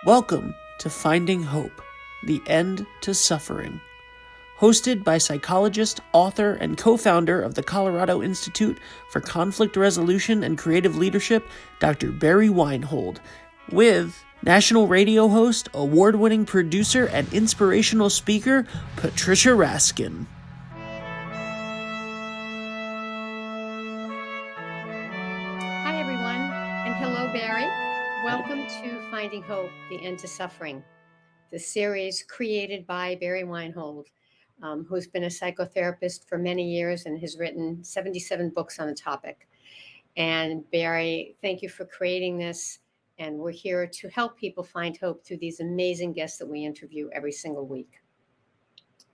Welcome to Finding Hope, the End to Suffering. Hosted by psychologist, author, and co-founder of the Colorado Institute for Conflict Resolution and Creative Leadership, Dr. Barry Weinhold, with national radio host, award-winning producer, and inspirational speaker, Patricia Raskin. Hi, everyone, and hello, Barry. Welcome to Finding Hope, the End to Suffering, the series created by Barry Weinhold, who's been a psychotherapist for many years and has written 77 books on the topic. And Barry, thank you for creating this. And we're here to help people find hope through these amazing guests that we interview every single week.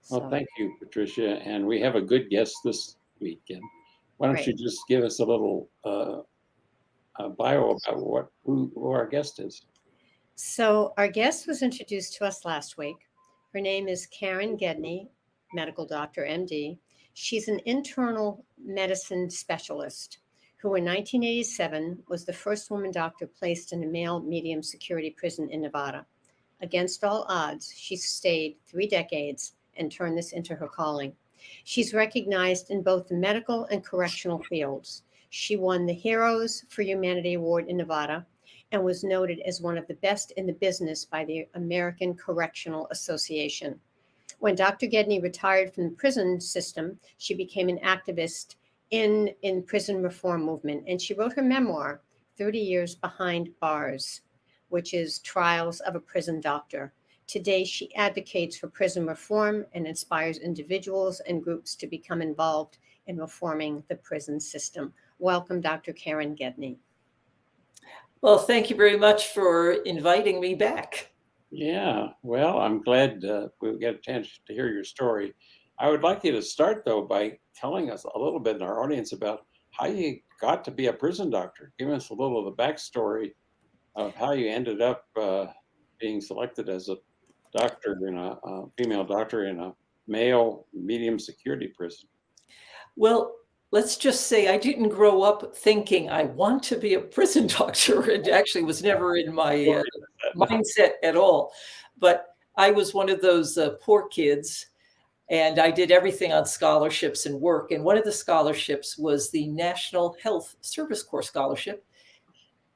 Well, thank you, Patricia. And we have a good guest this week. And why don't you just give us a little bio about who our guest is? So our guest was introduced to us last week. Her name is Karen Gedney, medical doctor, MD. She's an internal medicine specialist who in 1987 was the first woman doctor placed in a male medium security prison in Nevada. Against all odds, she stayed 3 decades and turned this into her calling. She's recognized in both the medical and correctional fields. She won the Heroes for Humanity Award in Nevada and was noted as one of the best in the business by the American Correctional Association. When Dr. Gedney retired from the prison system, she became an activist in prison reform movement, and she wrote her memoir, 30 Years Behind Bars, which is Trials of a Prison Doctor. Today, she advocates for prison reform and inspires individuals and groups to become involved in reforming the prison system. Welcome, Dr. Karen Gedney. Well, thank you very much for inviting me back. Yeah, well, I'm glad we get a chance to hear your story. I would like you to start, though, by telling us a little bit in our audience about how you got to be a prison doctor. Give us a little of the backstory of how you ended up being selected as a doctor, a female doctor in a male medium security prison. Well, let's just say I didn't grow up thinking I want to be a prison doctor. It actually was never in my mindset at all. But I was one of those poor kids, and I did everything on scholarships and work. And one of the scholarships was the National Health Service Corps Scholarship.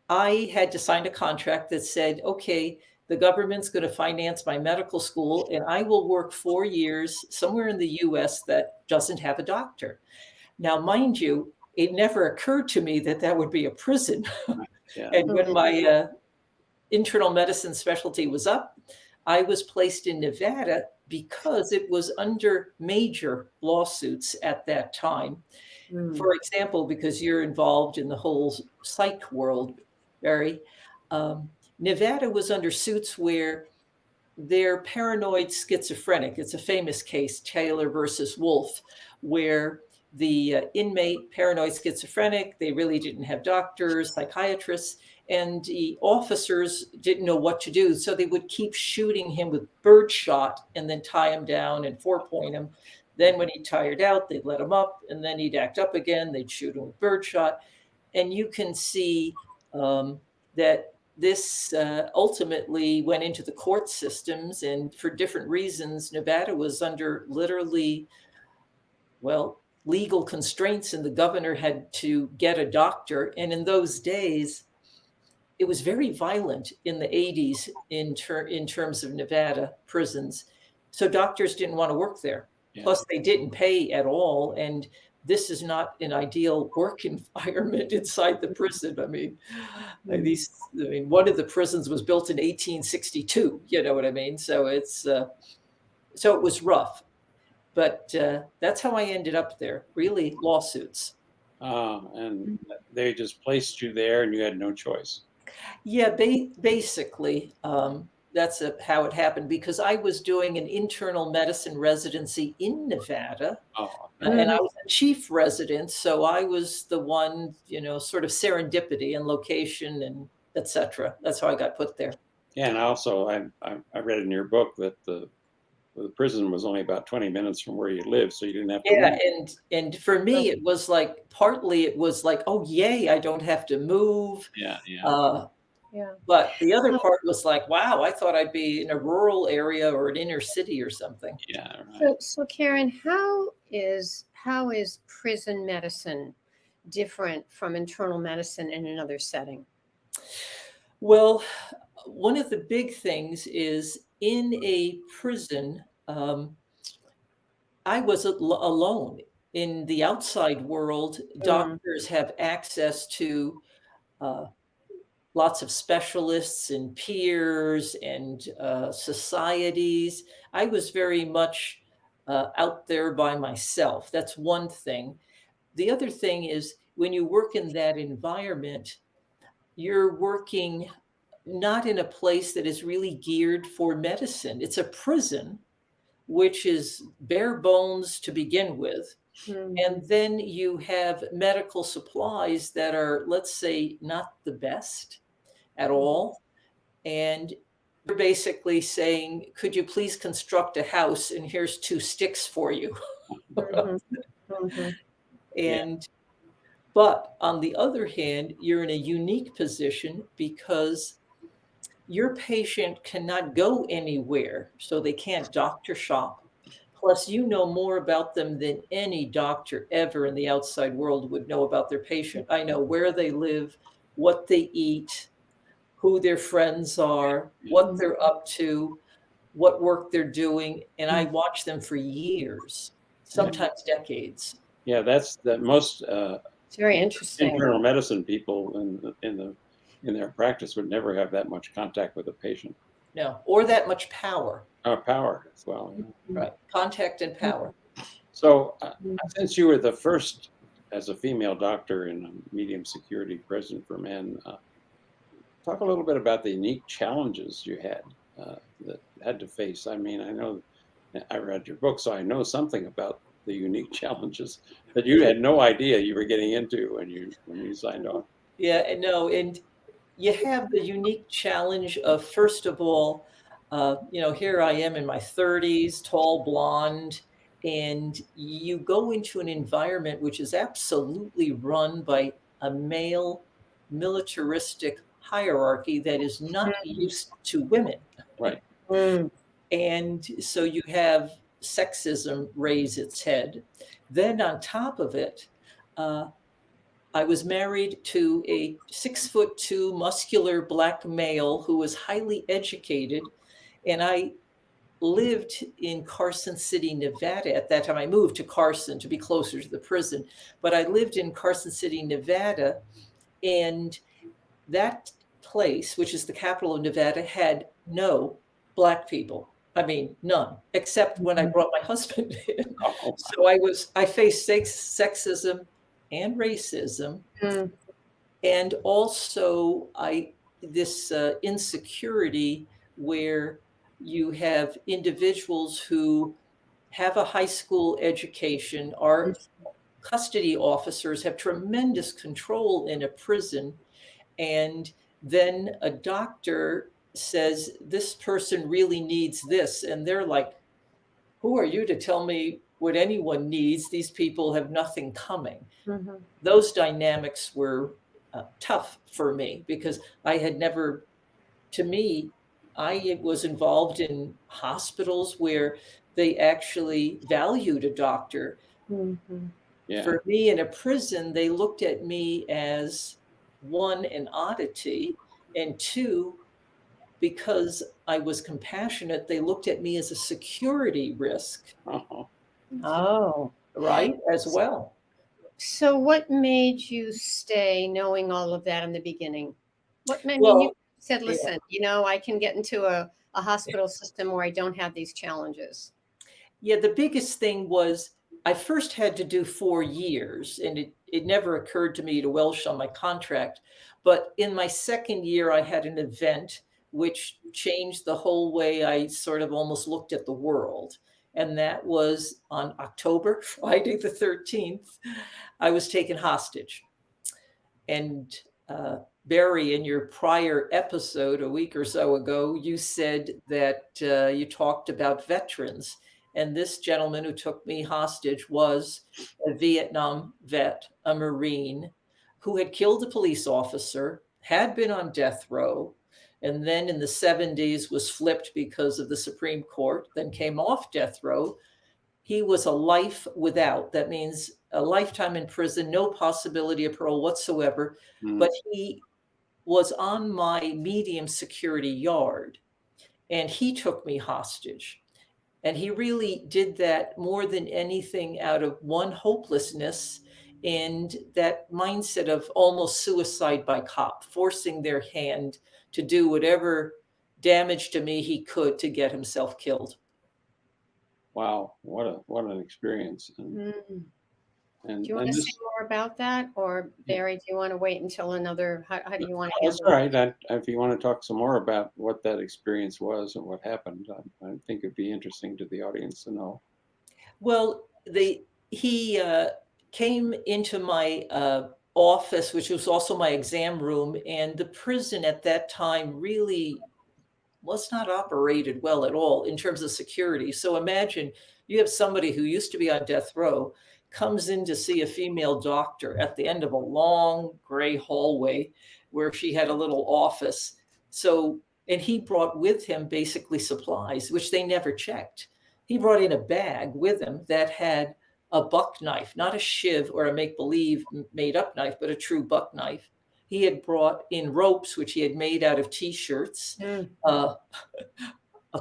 I had to sign a contract that said, okay, the government's going to finance my medical school, and I will work 4 years somewhere in the US that doesn't have a doctor. Now, mind you, it never occurred to me that that would be a prison. Yeah. And when my internal medicine specialty was up, I was placed in Nevada because it was under major lawsuits at that time. For example, because you're involved in the whole psych world, Barry, Nevada was under suits where they're paranoid schizophrenic. It's a famous case, Taylor versus Wolf, where the inmate, paranoid schizophrenic, they really didn't have doctors, psychiatrists, and the officers didn't know what to do. So they would keep shooting him with birdshot and then tie him down and 4-point him. Then when he tired out, they'd let him up, and then he'd act up again. They'd shoot him with birdshot. And you can see that this ultimately went into the court systems, and for different reasons, Nevada was under literally, legal constraints, and the governor had to get a doctor. And in those days, it was very violent in the 80s in terms of Nevada prisons. So doctors didn't want to work there. Yeah. Plus, they didn't pay at all. And this is not an ideal work environment inside the prison. I mean, one of the prisons was built in 1862. You know what I mean? So so it was rough. But that's how I ended up there, really lawsuits. And they just placed you there and you had no choice. Yeah, basically, that's how it happened, because I was doing an internal medicine residency in Nevada, and I was a chief resident. So I was the one, sort of serendipity and location and et cetera. That's how I got put there. Yeah, and also I read in your book that the prison was only about 20 minutes from where you lived, so you didn't have to move. Yeah, and for me, it was like, partly it was like, oh, yay, I don't have to move. Yeah. Yeah. But the other part was like, wow, I thought I'd be in a rural area or an inner city or something. Yeah, right. So Karen, how is prison medicine different from internal medicine in another setting? Well, one of the big things is in a prison, I was alone. In the outside world, doctors have access to uh, lots of specialists and peers and societies. I was very much out there by myself. That's one thing. The other thing is when you work in that environment, you're working not in a place that is really geared for medicine. It's a prison, which is bare bones to begin with. And then you have medical supplies that are, let's say, not the best at all. And you're basically saying, could you please construct a house? And here's 2 sticks for you. And but on the other hand, you're in a unique position because your patient cannot go anywhere, so they can't doctor shop. Plus, you know more about them than any doctor ever in the outside world would know about their patient. I know where they live, what they eat, who their friends are, what they're up to, what work they're doing, and I watch them for years, sometimes decades. Yeah, that's the most It's very interesting. internal medicine people in their practice would never have that much contact with a patient. No, or that much power. Power as well. Right, contact and power. So since you were the first as a female doctor in a medium security prison for men, talk a little bit about the unique challenges you had that had to face. I mean, I know I read your book, so I know something about the unique challenges that you had no idea you were getting into when you signed on. Yeah, and no, and you have the unique challenge of, first of all, here I am in my 30s, tall, blonde, and you go into an environment which is absolutely run by a male militaristic hierarchy that is not used to women. Right. And so you have sexism raise its head. Then on top of it, I was married to a 6'2" muscular Black male who was highly educated. And I lived in Carson City, Nevada. At that time, I moved to Carson to be closer to the prison. But I lived in Carson City, Nevada. And that place, which is the capital of Nevada, had no Black people. I mean, none, except when I brought my husband in. So I faced sexism and racism, and also this insecurity where you have individuals who have a high school education, are custody officers, have tremendous control in a prison, and then a doctor says, this person really needs this, and they're like, who are you to tell me what anyone needs? These people have nothing coming. Those dynamics were tough for me because I had never, to me, I was involved in hospitals where they actually valued a doctor. Yeah. For me in a prison, they looked at me as, one, an oddity, and two, because I was compassionate, they looked at me as a security risk. Oh. Right, as well. So what made you stay knowing all of that in the beginning? You said, listen, I can get into a hospital system where I don't have these challenges. Yeah, the biggest thing was I first had to do 4 years, and it never occurred to me to welsh on my contract. But in my second year, I had an event which changed the whole way I sort of almost looked at the world. And that was on Friday the 13th, I was taken hostage. And Barry, in your prior episode a week or so ago, you said that you talked about veterans. And this gentleman who took me hostage was a Vietnam vet, a Marine, who had killed a police officer, had been on death row, and then in the 70s was flipped because of the Supreme Court, then came off death row. He was a life without. That means a lifetime in prison, no possibility of parole whatsoever. But he was on my medium security yard, and he took me hostage. And he really did that more than anything out of one, hopelessness, and that mindset of almost suicide by cop, forcing their hand to do whatever damage to me he could to get himself killed. Wow, what an experience. And do you want to say more about that, or Barry, do you want to wait until another? How do you want to? That's all right. If you want to talk some more about what that experience was and what happened, I think it'd be interesting to the audience to know. Well, he came into my office, which was also my exam room, and the prison at that time really was not operated well at all in terms of security. So imagine you have somebody who used to be on death row comes in to see a female doctor at the end of a long gray hallway where she had a little office. So, and he brought with him basically supplies, which they never checked. He brought in a bag with him that had a buck knife, not a shiv or a make-believe made-up knife, but a true buck knife. He had brought in ropes, which he had made out of T-shirts, a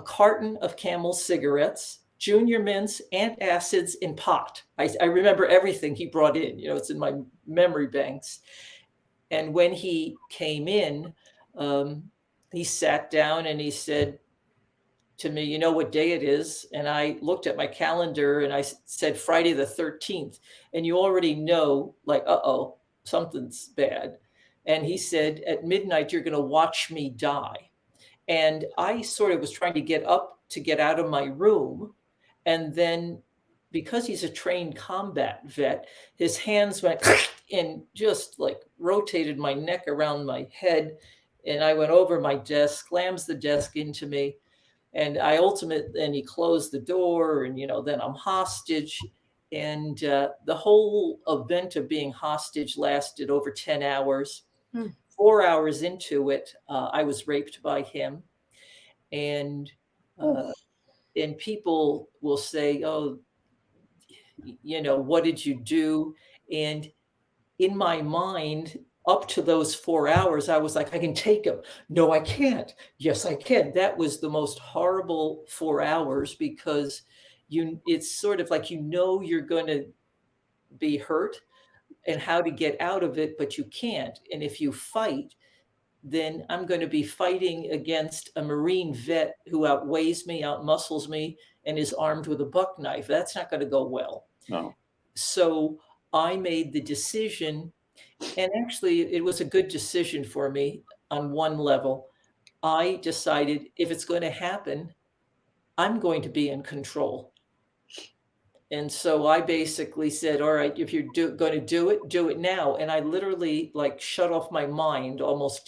carton of Camel cigarettes, Junior Mints, antacids in pot. I remember everything he brought in. It's in my memory banks. And when he came in, he sat down and he said to me, "You know what day it is?" And I looked at my calendar and I said, "Friday the 13th. And you already know, like, uh-oh, something's bad. And he said, "At midnight, you're going to watch me die." And I sort of was trying to get up to get out of my room. And then because he's a trained combat vet, his hands went and just like rotated my neck around my head. And I went over my desk, slams the desk into me. And he closed the door, and, then I'm hostage. And the whole event of being hostage lasted over 10 hours. 4 hours into it, I was raped by him. And people will say, "Oh, what did you do?" And in my mind, up to those 4 hours, I was like, "I can take him. No, I can't. Yes, I can." That was the most horrible 4 hours, because it's sort of like, you're going to be hurt and how to get out of it, but you can't. And if you fight, then I'm going to be fighting against a Marine vet who outweighs me, outmuscles me, and is armed with a buck knife. That's not going to go well. No. So I made the decision, and actually it was a good decision for me on one level. I decided, if it's going to happen, I'm going to be in control. And so I basically said, "All right, if you're going to do it now." And I literally shut off my mind, almost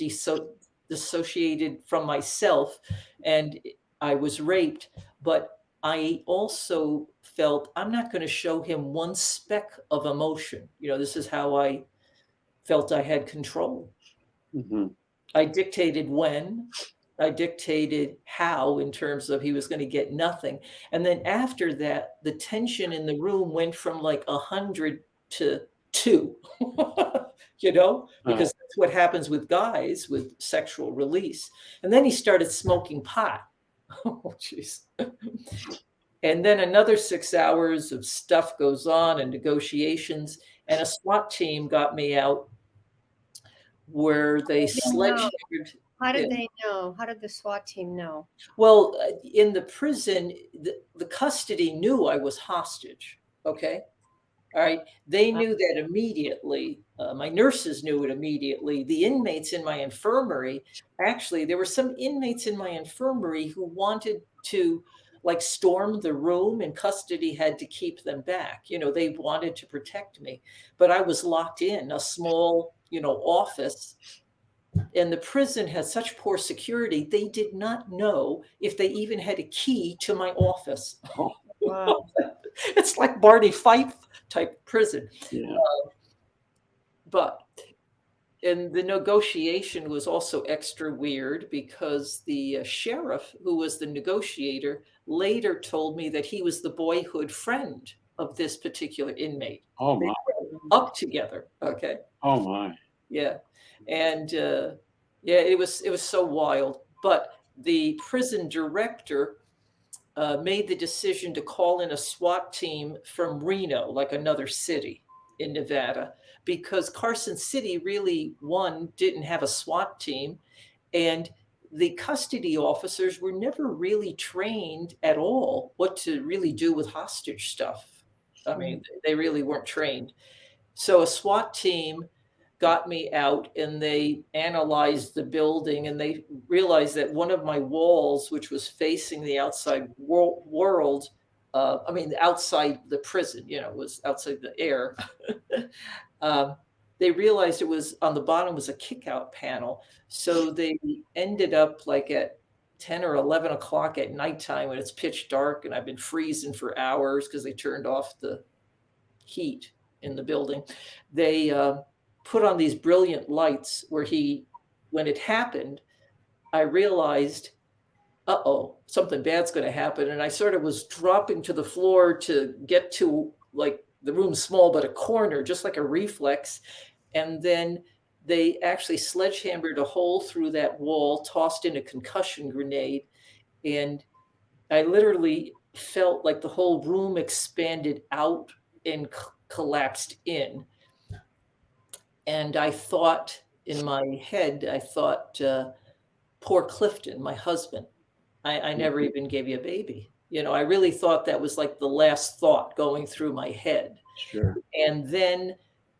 dissociated from myself. And I was raped. But I also felt I'm not going to show him one speck of emotion. This is how I felt I had control. Mm-hmm. I dictated when. I dictated how, in terms of he was going to get nothing. And then after that, the tension in the room went from 100 to 2, because that's what happens with guys with sexual release. And then he started smoking pot. Oh, jeez. And then another 6 hours of stuff goes on and negotiations. And a SWAT team got me out, where they sledgehammered. How did they know? How did the SWAT team know? Well, in the prison, the custody knew I was hostage. Okay. All right. They knew that immediately. My nurses knew it immediately. The inmates in my infirmary, actually, there were some inmates in my infirmary who wanted to storm the room, and custody had to keep them back. They wanted to protect me, but I was locked in a small, office. And the prison had such poor security, they did not know if they even had a key to my office. Oh, wow. It's like Barney Fife type prison. Yeah. But And the negotiation was also extra weird because the sheriff, who was the negotiator, later told me that he was the boyhood friend of this particular inmate. Oh They my. grew up together. Okay. Oh my. Yeah. And yeah, it was so wild. But the prison director made the decision to call in a SWAT team from Reno, like another city in Nevada, because Carson City really, one, didn't have a SWAT team, and the custody officers were never really trained at all what to really do with hostage stuff. I mean, they really weren't trained. So a SWAT team got me out and they analyzed the building and they realized that one of my walls, which was facing the outside world, I mean, outside the prison, was outside the air. They realized it was on the bottom was a kick out panel. So they ended up like at 10 or 11 o'clock at nighttime when it's pitch dark and I've been freezing for hours because they turned off the heat in the building. They put on these brilliant lights where when it happened, I realized, something bad's going to happen. And I sort of was dropping to the floor to get to like the room's small, but a corner, just like a reflex. And then they actually sledgehammered a hole through that wall, tossed in a concussion grenade. And I literally felt like the whole room expanded out and collapsed in. And I thought in my head, poor Clifton, my husband, I never even gave you a baby. I really thought that was like the last thought going through my head. Sure. And then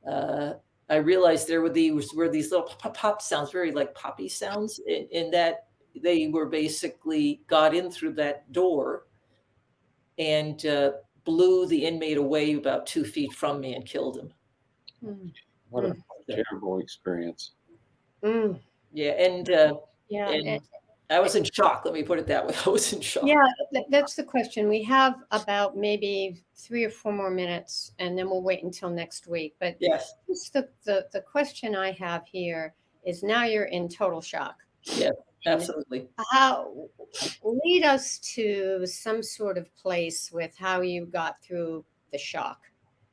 I realized there were these little pop sounds, very like poppy sounds, in that they were basically got in through that door and blew the inmate away about 2 feet from me and killed him. What a terrible experience. Yeah, and I was in shock. Let me put it that way. I was in shock. Yeah, that's the question. We have about maybe 3 or 4 more minutes, and then we'll wait until next week. But yes, the question I have here is now you're in total shock. Yeah, absolutely. How lead us to some sort of place with how you got through the shock,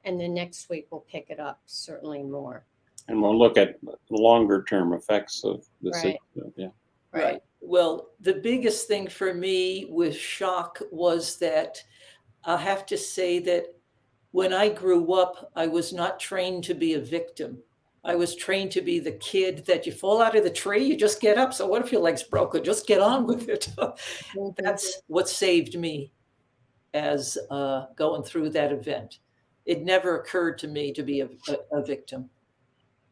and then next week we'll pick it up certainly more. And we'll look at the longer term effects of this. Right. Yeah. Right. Well, the biggest thing for me with shock was that I have to say that when I grew up, I was not trained to be a victim. I was trained to be the kid that you fall out of the tree, you just get up. So what if your leg's broken? Just get on with it. That's what saved me as going through that event. It never occurred to me to be a victim.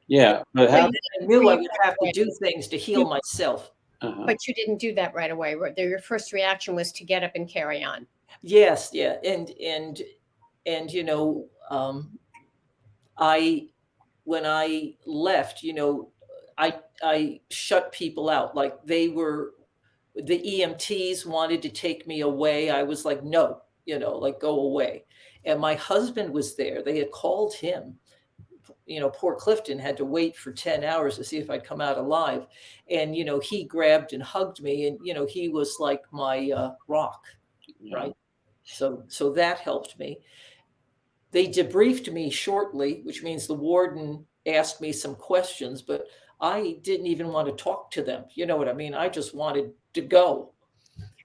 Yeah, but I knew I would have to do things to heal myself. But you didn't do that right away. Your first reaction was to get up and carry on. Yes, yeah, and when I left, I shut people out. Like the EMTs wanted to take me away. I was like, no, like go away. And my husband was there. They had called him. Poor Clifton had to wait for 10 hours to see if I'd come out alive. And, he grabbed and hugged me and, he was like my rock, right? So that helped me. They debriefed me shortly, which means the warden asked me some questions, but I didn't even want to talk to them. You know what I mean? I just wanted to go.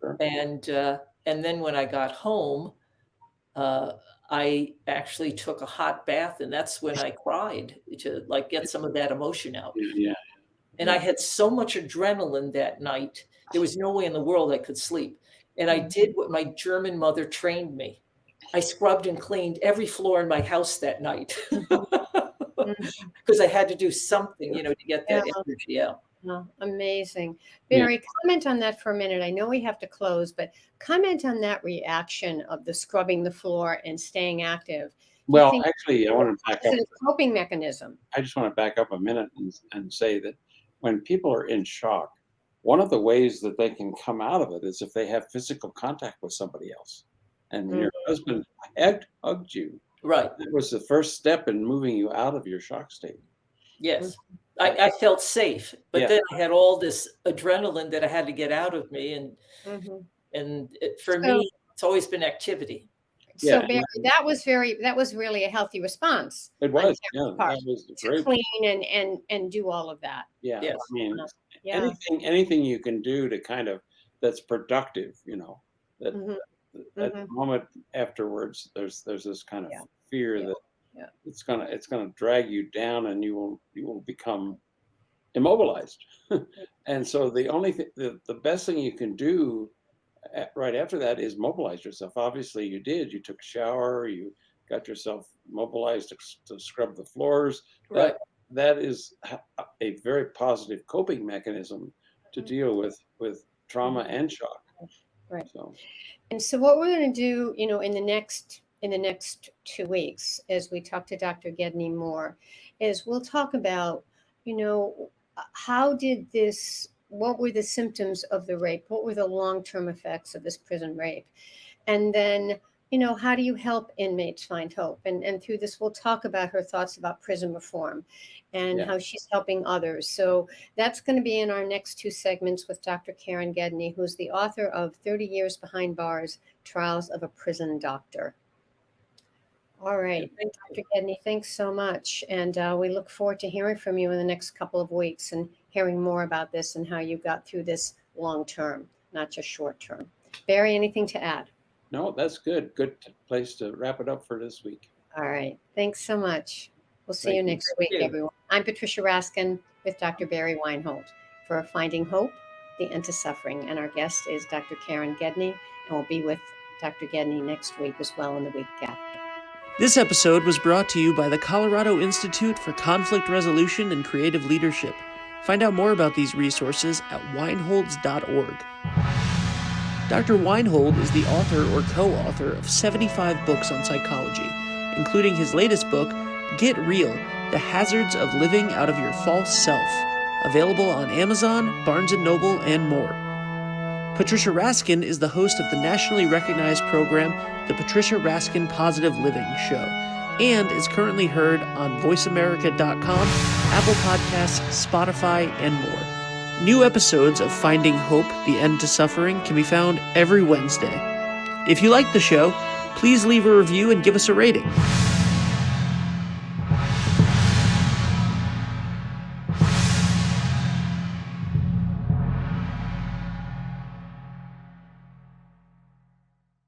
Sure. And then when I got home, I actually took a hot bath, and that's when I cried to like get some of that emotion out. Yeah. And I had so much adrenaline that night. There was no way in the world I could sleep. And I did what my German mother trained me. I scrubbed and cleaned every floor in my house that night because I had to do something, to get that energy out. Oh, amazing. Barry, comment on that for a minute. I know we have to close, but comment on that reaction of the scrubbing the floor and staying active. Well, actually, I want to back up. It's a coping mechanism. I just want to back up a minute and say that when people are in shock, one of the ways that they can come out of it is if they have physical contact with somebody else. And when your husband hugged you, right? That was the first step in moving you out of your shock state. Yes. I felt safe, but Yeah. then I had all this adrenaline that I had to get out of me, and for me, it's always been activity. So Yeah, Barry, that was really a healthy response. it on was. Karen's Yeah, part that was to great. clean and do all of that. Yeah, Yes. I mean, Yeah. anything you can do to kind of that's productive, that at the moment afterwards, there's this kind of fear that it's gonna drag you down, and you will become immobilized. And so the only thing, the best thing you can do right after that is mobilize yourself. Obviously, you did. You took a shower. You got yourself mobilized to scrub the floors. Right. That is a very positive coping mechanism to deal with trauma and shock. Right. So, And so what we're going to do, in the next 2 weeks, as we talk to Dr. Gedney more, is we'll talk about, what were the symptoms of the rape? What were the long-term effects of this prison rape? And then, how do you help inmates find hope? And through this, we'll talk about her thoughts about prison reform and how she's helping others. So that's going to be in our next 2 segments with Dr. Karen Gedney, who's the author of 30 Years Behind Bars, Trials of a Prison Doctor. All right. Dr. Gedney, thanks so much. And we look forward to hearing from you in the next couple of weeks and hearing more about this and how you got through this long term, not just short term. Barry, anything to add? no, that's good. Good place to wrap it up for this week. All right. Thanks so much. We'll see you next week, Thank you. everyone. I'm Patricia Raskin with Dr. Barry Weinhold for Finding Hope, the End to Suffering. And our guest is Dr. Karen Gedney, and we'll be with Dr. Gedney next week as well, in the week after. This episode was brought to you by the Colorado Institute for Conflict Resolution and Creative Leadership. Find out more about these resources at weinholds.org. Dr. Weinhold is the author or co-author of 75 books on psychology, including his latest book, Get Real: The Hazards of Living Out of Your False Self, available on Amazon, Barnes & Noble, and more. Patricia Raskin is the host of the nationally recognized program, The Patricia Raskin Positive Living Show, and is currently heard on voiceamerica.com, Apple Podcasts, Spotify, and more. New episodes of Finding Hope, the End to Suffering can be found every Wednesday. If you like the show, please leave a review and give us a rating.